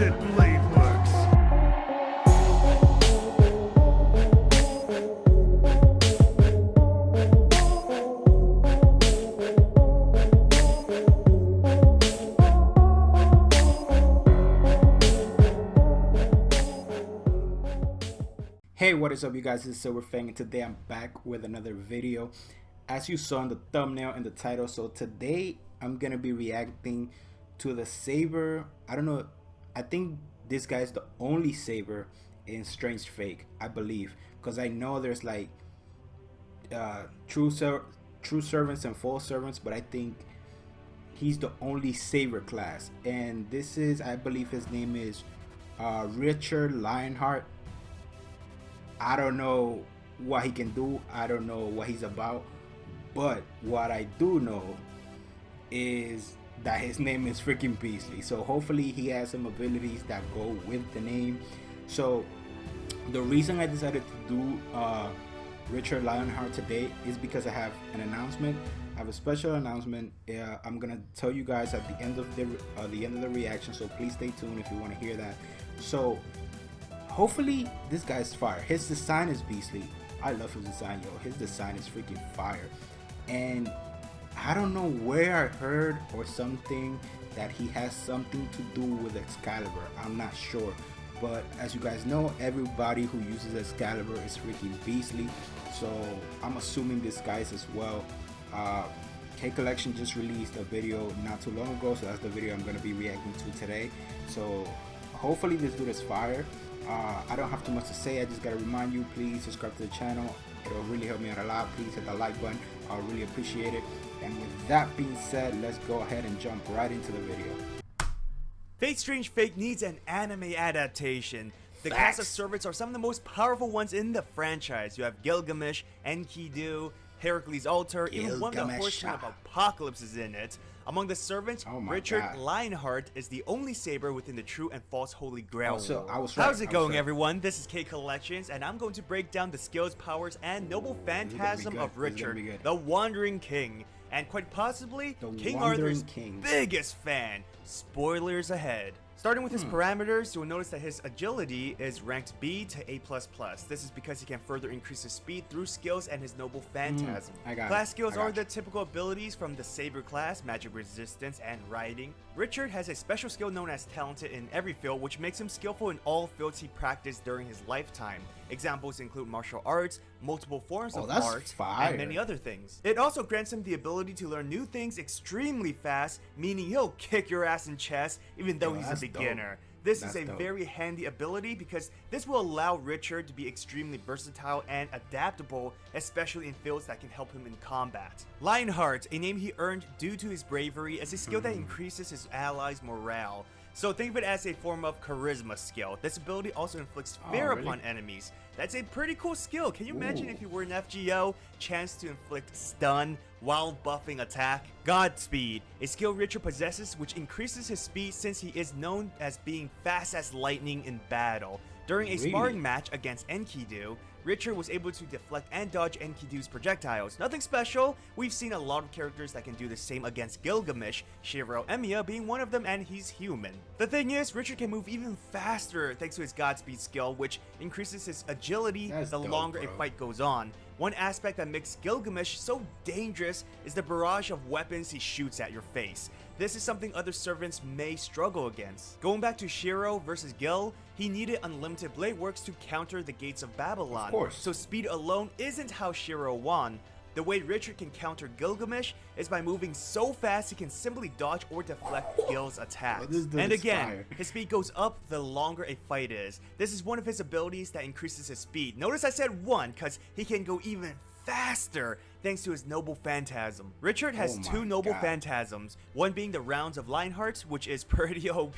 that blade works. Hey, what is up, you guys? This is Silverfang, and today I'm back with another video. As you saw in the thumbnail and the title, so today I'm gonna be reacting to the saber. I don't know, I think this guy's the only saber in Strange Fake, I believe, because I know there's like true servants and false servants, but I think he's the only saber class. And this is, I believe his name is Richard Lionhart. I don't know what he can do. I don't know what he's about. But what I do know is that his name is freaking Beastly. So hopefully he has some abilities that go with the name. So the reason I decided to do Richard Lionheart today is because I have an announcement. I have a special announcement. I'm gonna tell you guys at the end of the reaction. So please stay tuned if you want to hear that. So hopefully this guy's fire. His design is beastly. I love his design, yo. His design is freaking fire. And I don't know where I heard or something that he has something to do with Excalibur. I'm not sure. But as you guys know, everybody who uses Excalibur is freaking beastly. So I'm assuming this guy's as well. K Collection just released a video not too long ago, so that's the video I'm gonna be reacting to today. So hopefully this dude is fire. I don't have too much to say. I just gotta remind you, please subscribe to the channel. It'll really help me out a lot. Please hit the like button. I'll really appreciate it. And with that being said, let's go ahead and jump right into the video. Fate Strange Fake needs an anime adaptation. The Facts. cast of servants are some of the most powerful ones in the franchise. You have Gilgamesh, Enkidu, Heracles' Altar, even one of the Horsemen of Apocalypse is in it. Among the servants, Richard Lionheart is the only saber within the true and false Holy Grail. How's it going, everyone? This is K Collections, and I'm going to break down the skills, powers, and noble phantasm of Richard, the Wandering King, and quite possibly King Arthur's biggest fan. Spoilers ahead. Starting with his parameters, you'll notice that his agility is ranked B to A++. This is because he can further increase his speed through skills and his noble phantasm. Class skills are the typical abilities from the Saber class, magic resistance, and riding. Richard has a special skill known as talented in every field, which makes him skillful in all fields he practiced during his lifetime. Examples include martial arts, multiple forms of art, and many other things. It also grants him the ability to learn new things extremely fast, meaning he'll kick your ass in chess even though he's a beginner. This is a very handy ability because this will allow Richard to be extremely versatile and adaptable, especially in fields that can help him in combat. Lionheart, a name he earned due to his bravery, is a skill that increases his allies' morale. So think of it as a form of charisma skill. This ability also inflicts fear upon enemies. That's a pretty cool skill. Can you imagine if you were an FGO, chance to inflict stun while buffing attack? Godspeed, a skill Richard possesses which increases his speed since he is known as being fast as lightning in battle. During a sparring match against Enkidu, Richard was able to deflect and dodge Enkidu's projectiles. Nothing special. We've seen a lot of characters that can do the same against Gilgamesh, Shiro Emiya being one of them, and he's human. The thing is, Richard can move even faster thanks to his Godspeed skill, which increases his agility the longer a fight goes on. One aspect that makes Gilgamesh so dangerous is the barrage of weapons he shoots at your face. This is something other servants may struggle against. Going back to Shiro versus Gil, he needed unlimited blade works to counter the gates of Babylon. So speed alone isn't how Shiro won. The way Richard can counter Gilgamesh is by moving so fast he can simply dodge or deflect Gil's attacks. And again, his speed goes up the longer a fight is. This is one of his abilities that increases his speed. Notice I said one because he can go even faster thanks to his noble phantasm. Richard has two noble phantasms, one being the rounds of Lionheart, which is pretty OP.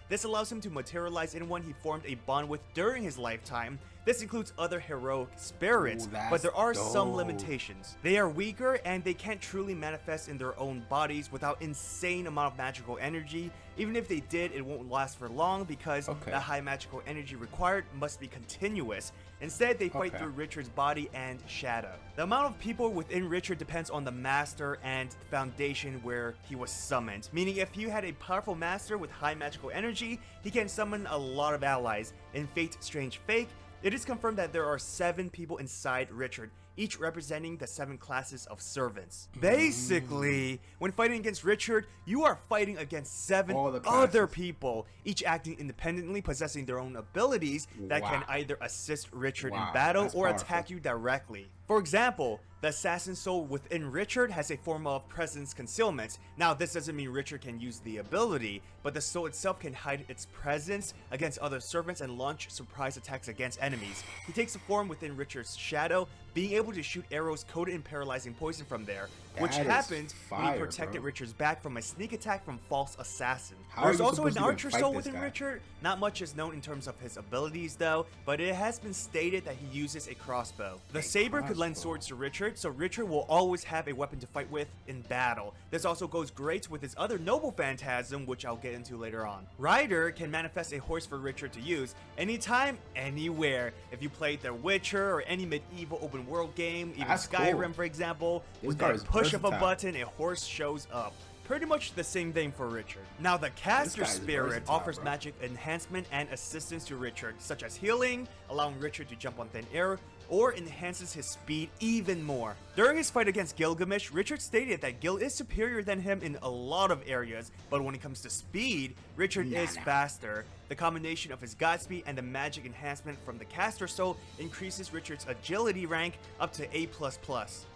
This allows him to materialize anyone he formed a bond with during his lifetime. This includes other heroic spirits, but there are some limitations. They are weaker and they can't truly manifest in their own bodies without insane amount of magical energy. Even if they did, it won't last for long because the high magical energy required must be continuous. Instead, they fight through Richard's body and shadow. The amount of people within Richard depends on the master and foundation where he was summoned. Meaning if you had a powerful master with high magical energy, energy, he can summon a lot of allies. In Fate Strange Fake, it is confirmed that there are 7 people inside Richard, each representing the 7 classes of servants. Basically, when fighting against Richard, you are fighting against 7 other people, each acting independently, possessing their own abilities that can either assist Richard in battle or attack you directly. For example, the assassin soul within Richard has a form of presence concealment. Now, this doesn't mean Richard can use the ability, but the soul itself can hide its presence against other servants and launch surprise attacks against enemies. He takes a form within Richard's shadow, being able to shoot arrows coated in paralyzing poison from there, which happened when he protected Richard's back from a sneak attack from false assassin. There's also an archer soul within Richard. Not much is known in terms of his abilities though, but it has been stated that he uses a crossbow. The saber could lend swords to Richard, so Richard will always have a weapon to fight with in battle. This also goes great with his other noble phantasm, which I'll get into later on. Ryder can manifest a horse for Richard to use anytime, anywhere. If you played The Witcher or any medieval open world game, even Skyrim for example, with that push of a button, a horse shows up. Pretty much the same thing for Richard. Now, the caster spirit offers magic enhancement and assistance to Richard, such as healing, allowing Richard to jump on thin air, or enhances his speed even more. During his fight against Gilgamesh, Richard stated that Gil is superior than him in a lot of areas, but when it comes to speed, Richard is faster. The combination of his Godspeed and the magic enhancement from the caster soul increases Richard's agility rank up to A++.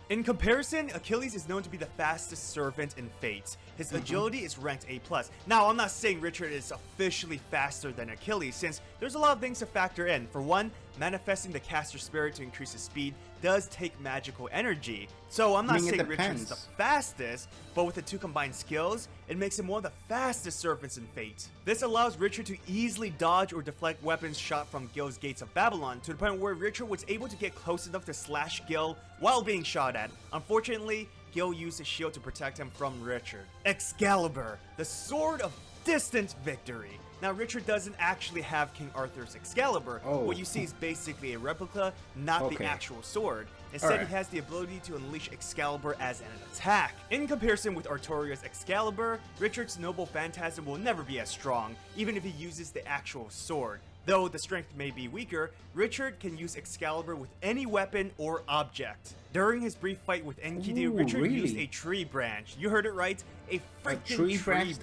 In comparison, Achilles is known to be the fastest servant in Fate. His agility is ranked A+. Now, I'm not saying Richard is officially faster than Achilles, since there's a lot of things to factor in. For one, manifesting the caster spirit to increase his speed does take magical energy. So I'm not saying Richard's the fastest, but with the 2 combined skills, it makes him one of the fastest servants in Fate. This allows Richard to easily dodge or deflect weapons shot from Gil's Gates of Babylon, to the point where Richard was able to get close enough to slash Gil while being shot at. Unfortunately, Gil used his shield to protect him from Richard. Excalibur, the sword of distant victory. Now, Richard doesn't actually have King Arthur's Excalibur. What you see is basically a replica, not the actual sword. Instead, he has the ability to unleash Excalibur as an attack. In comparison with Artoria's Excalibur, Richard's noble phantasm will never be as strong, even if he uses the actual sword. Though the strength may be weaker, Richard can use Excalibur with any weapon or object. During his brief fight with Enkidu, Richard used a tree branch. You heard it right, a freaking tree branch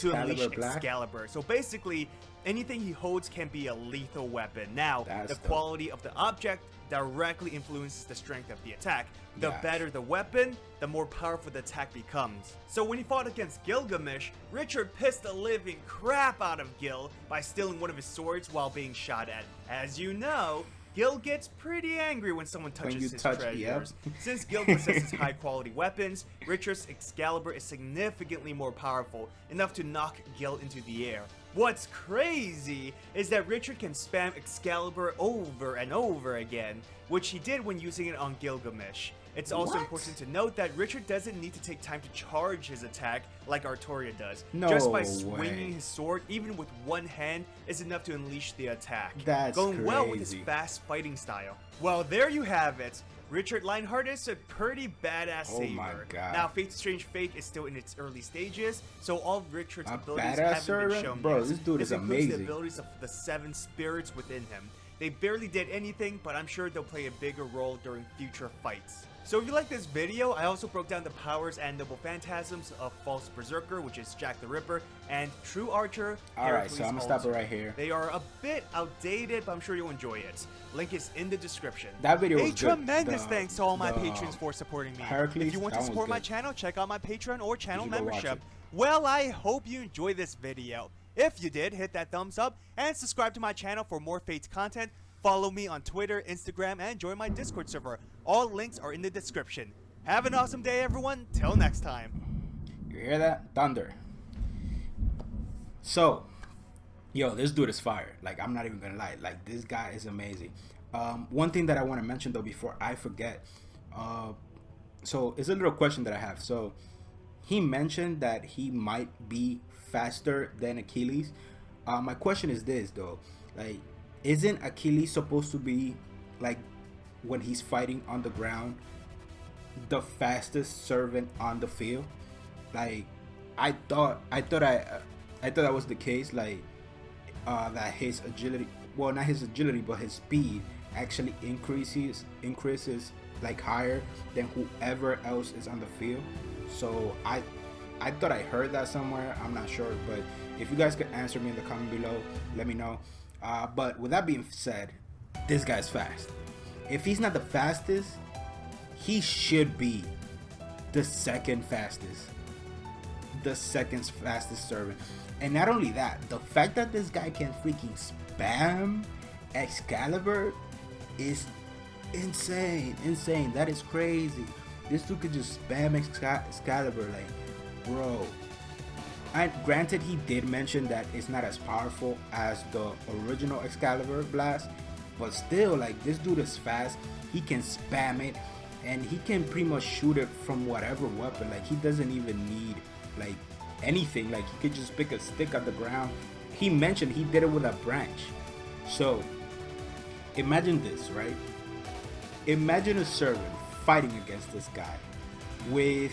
to unleash Excalibur. So basically, anything he holds can be a lethal weapon. Now, the quality of the object directly influences the strength of the attack. The better the weapon, the more powerful the attack becomes. So when he fought against Gilgamesh, Richard pissed the living crap out of Gil by stealing one of his swords while being shot at. As you know, Gil gets pretty angry when someone touches his treasures. Since Gil possesses high quality weapons, Richard's Excalibur is significantly more powerful, enough to knock Gil into the air. What's crazy is that Richard can spam Excalibur over and over again, which he did when using it on Gilgamesh. It's also important to note that Richard doesn't need to take time to charge his attack like Artoria does. Just by swinging his sword, even with one hand, is enough to unleash the attack. Going well with his fast fighting style. Well, there you have it. Richard Lionhart is a pretty badass saber. Now, Fate Strange Fake is still in its early stages, so all of Richard's abilities haven't been shown yet. This dude is amazing. The abilities of the 7 spirits within him. They barely did anything, but I'm sure they'll play a bigger role during future fights. So if you like this video, I also broke down the powers and noble phantasms of False Berserker, which is Jack the Ripper, and True Archer. Alright, so I'm gonna stop it right here. They are a bit outdated, but I'm sure you'll enjoy it. Link is in the description. That video was good. A tremendous thanks to all my patrons for supporting me. Hercules, if you want to support my channel, check out my Patreon or channel membership. Well, I hope you enjoyed this video. If you did, hit that thumbs up and subscribe to my channel for more Fates content. Follow me on Twitter, Instagram, and join my Discord server. All links are in the description. Have an awesome day, everyone. Till next time. You hear that? Thunder. So, yo, this dude is fire. Like, I'm not even gonna lie. Like, this guy is amazing. One thing that I want to mention, though, before I forget. So, it's a little question that I have. So, he mentioned that he might be faster than Achilles. My question is this, though. Like, isn't Achilles supposed to be, like, when he's fighting on the ground, the fastest servant on the field? Like, I thought I thought that was the case, like that his agility, well, not his agility, but his speed actually increases like higher than whoever else is on the field. So I thought I heard that somewhere. I'm not sure, but if you guys could answer me in the comment below, let me know. But with that being said, this guy's fast. If he's not the fastest, he should be the second fastest. The second fastest servant. And not only that, the fact that this guy can freaking spam Excalibur is insane. Insane. That is crazy. This dude could just spam Excalibur, like, bro. And granted, he did mention that it's not as powerful as the original Excalibur blast, but still, like, this dude is fast. He can spam it, and he can pretty much shoot it from whatever weapon. Like, he doesn't even need like anything. Like, he could just pick a stick on the ground. He mentioned he did it with a branch. So imagine this, right? Imagine a servant fighting against this guy with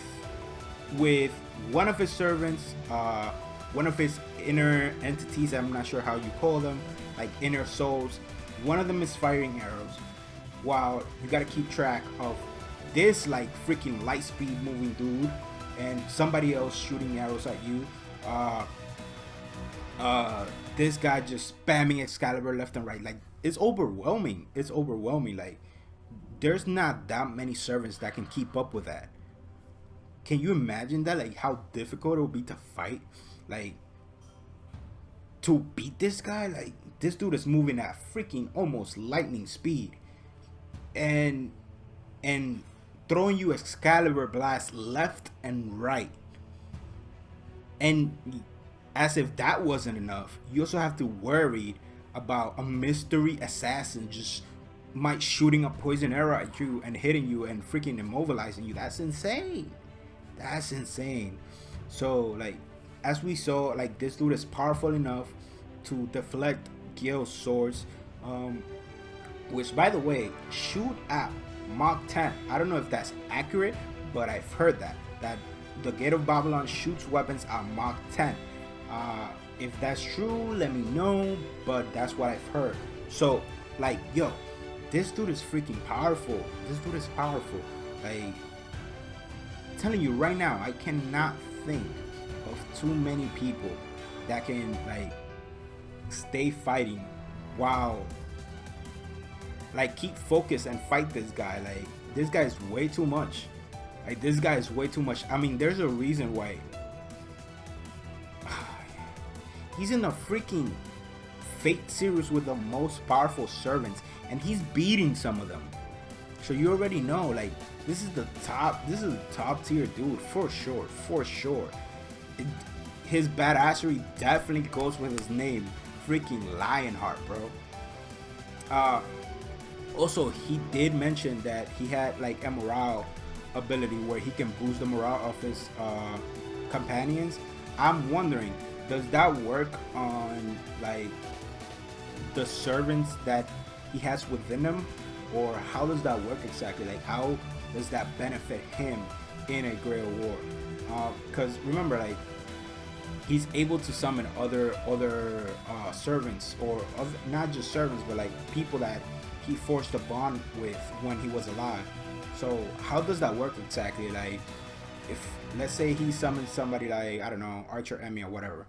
one of his servants, one of his inner entities, I'm not sure how you call them, like inner souls. One of them is firing arrows, while you gotta keep track of this like freaking light speed moving dude and somebody else shooting arrows at you. This guy just spamming Excalibur left and right. Like, it's overwhelming. It's overwhelming. Like, there's not that many servants that can keep up with that. Can you imagine that? Like, how difficult it would be to fight? Like, to beat this guy? Like, this dude is moving at freaking almost lightning speed. And throwing you Excalibur blasts left and right. And as if that wasn't enough, you also have to worry about a mystery assassin just might shooting a poison arrow at you and hitting you and freaking immobilizing you. That's insane. That's insane. So, like, as we saw, like, this dude is powerful enough to deflect Gale's swords, which, by the way, shoot at Mach 10. I don't know if that's accurate, but I've heard that the Gate of Babylon shoots weapons at Mach 10. If that's true, let me know, but that's what I've heard. So, like, yo, this dude is freaking powerful. This dude is powerful. Like, I'm telling you right now, I cannot think of too many people that can, like, stay fighting while, like, keep focused and fight this guy. Like, this guy is way too much. Like, this guy is way too much. I mean, there's a reason why he's in a freaking Fate series with the most powerful servants, and he's beating some of them. So you already know, like, this is a top tier dude for sure, for sure. His badassery definitely goes with his name, freaking Lionheart, bro. Also, he did mention that he had like a morale ability where he can boost the morale of his companions. I'm wondering, does that work on like the servants that he has within him, or how does that work exactly? Like, how does that benefit him in a Grail War? Because remember, like, he's able to summon other servants, or not just servants, but like people that he forged a bond with when he was alive. So how does that work exactly? Like, if let's say he summons somebody like, I don't know, Archer Emia, whatever.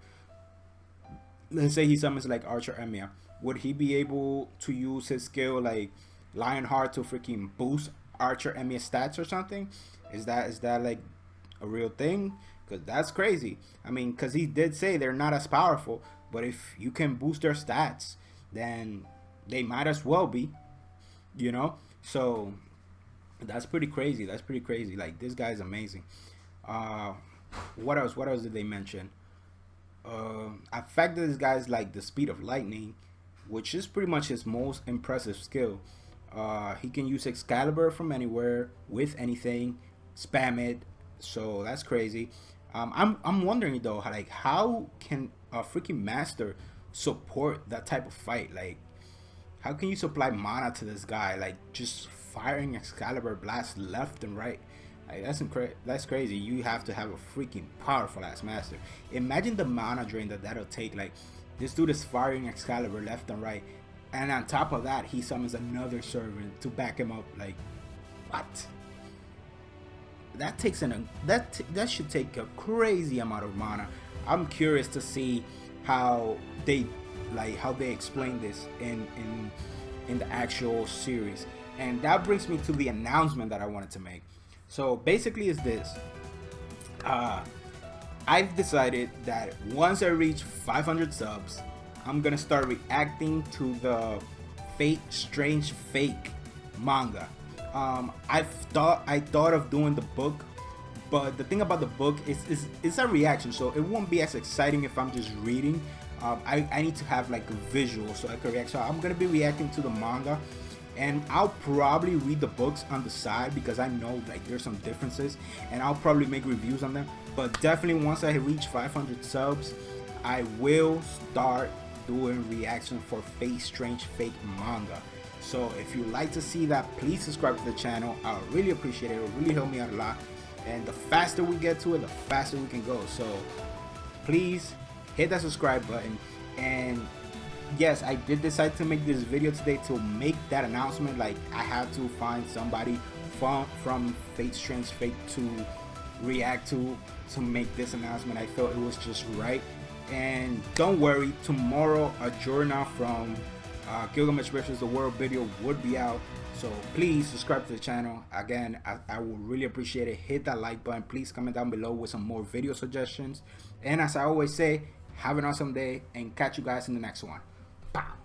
Let's say he summons like Archer Emia. Would he be able to use his skill like Lionheart to freaking boost Archer Emia stats or something? Is that like a real thing? Because that's crazy. I mean, because he did say they're not as powerful, but if you can boost their stats, then they might as well be, you know? So that's pretty crazy. That's pretty crazy. Like, this guy's amazing. What else did they mention? I fact that this guy's like the speed of lightning, which is pretty much his most impressive skill. He can use Excalibur from anywhere with anything, spam it. So that's crazy. I'm wondering though, how can a freaking master support that type of fight? Like, how can you supply mana to this guy? Like, just firing Excalibur blasts left and right. Like, that's crazy. You have to have a freaking powerful ass master. Imagine the mana drain that'll take. Like, this dude is firing Excalibur left and right, and on top of that, he summons another servant to back him up. Like, what? That takes that should take a crazy amount of mana. I'm curious to see how they explain this in the actual series. And that brings me to the announcement that I wanted to make. So basically is this. I've decided that once I reach 500 subs, I'm gonna start reacting to the Fate Strange Fake manga. I thought of doing the book, but the thing about the book is it's a reaction, so it won't be as exciting if I'm just reading. I need to have like a visual so I can react. So I'm gonna be reacting to the manga, and I'll probably read the books on the side because I know like there's some differences, and I'll probably make reviews on them. But definitely once I reach 500 subs, I will start doing reaction for Fate Strange Fake manga. So if you'd like to see that, please subscribe to the channel. I would really appreciate it. It would really help me out a lot. And the faster we get to it, the faster we can go. So please hit that subscribe button. And yes, I did decide to make this video today to make that announcement. Like, I had to find somebody from Fate Strange Fate to react to make this announcement. I felt it was just right. And don't worry, tomorrow a journal from Gilgamesh vs. the World video would be out. So please subscribe to the channel. Again, I would really appreciate it. Hit that like button. Please comment down below with some more video suggestions. And as I always say, have an awesome day and catch you guys in the next one. Bye.